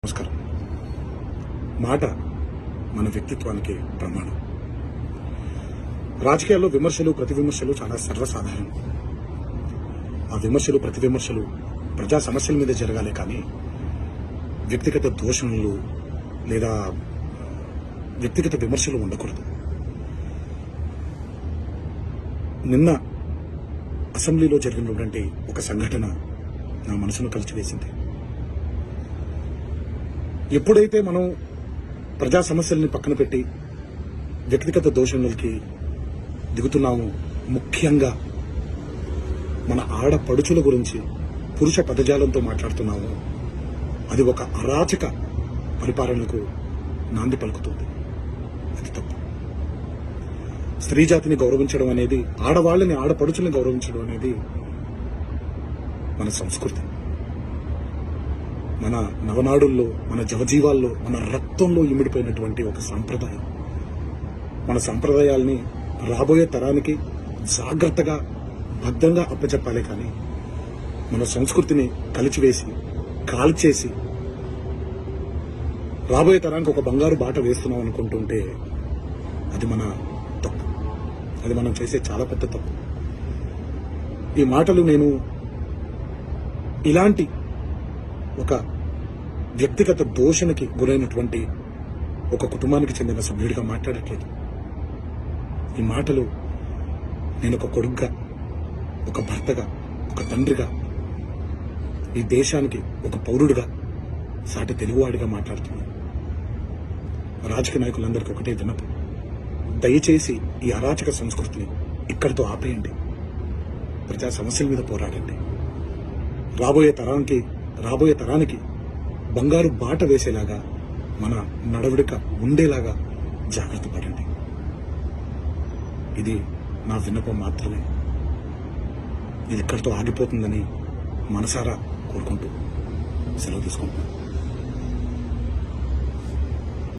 నమస్కారం. మాట మన వ్యక్తిత్వానికి ప్రమాణం. రాజకీయాల్లో విమర్శలు ప్రతి విమర్శలు చాలా సర్వసాధారణం. ఆ విమర్శలు ప్రతి విమర్శలు ప్రజా సమస్యల మీద జరగాలి, కానీ వ్యక్తిగత దూషణలు లేదా వ్యక్తిగత విమర్శలు ఉండకూడదు. నిన్న అసెంబ్లీలో జరిగినటువంటి ఒక సంఘటన నా మనసును కలిచివేసింది. ఎప్పుడైతే మనం ప్రజా సమస్యల్ని పక్కన పెట్టి వ్యక్తిగత దోషణలకి దిగుతున్నామో, ముఖ్యంగా మన ఆడపడుచుల గురించి పురుష పదజాలంతో మాట్లాడుతున్నామో, అది ఒక అరాచక పరిపాలనకు నాంది పలుకుతుంది. అది తప్పు. స్త్రీ జాతిని గౌరవించడం అనేది, ఆడవాళ్ళని ఆడపడుచుల్ని గౌరవించడం అనేది మన సంస్కృతి. మన నవనాడుల్లో, మన జవజీవాల్లో, మన రక్తంలో ఇమిడిపోయినటువంటి ఒక సాంప్రదాయం. మన సాంప్రదాయాల్ని రాబోయే తరానికి జాగ్రత్తగా భద్రంగా అప్పచెప్పాలి, కానీ మన సంస్కృతిని కలిచివేసి కాల్చేసి రాబోయే తరానికి ఒక బంగారు బాట వేస్తున్నాం అనుకుంటుంటే అది మన తప్పు. అది మనం చేసే చాలా పెద్ద తప్పు. ఈ మాటలు నేను ఇలాంటి ఒక వ్యక్తిగత దోషణకి గురైనటువంటి ఒక కుటుంబానికి చెందిన సభ్యుడిగా మాట్లాడట్లేదు. ఈ మాటలు నేను ఒక కొడుకుగా, ఒక భర్తగా, ఒక తండ్రిగా, ఈ దేశానికి ఒక పౌరుడిగా, సాటి తెలుగువాడిగా మాట్లాడుతున్నాను. రాజకీయ నాయకులందరికీ ఒకటే విన్నపం: దయచేసి ఈ అరాచక సంస్కృతిని ఇక్కడితో ఆపేయండి. ప్రజా సమస్యల మీద పోరాడండి. రాబోయే తరానికి బంగారు బాట వేసేలాగా మన నడవడిక ఉండేలాగా జాగ్రత్త పడండి. ఇది నా విన్నపం మాత్రమే. ఇది ఇక్కడితో ఆగిపోతుందని మనసారా కోరుకుంటూ సెలవు తీసుకుంటున్నాను.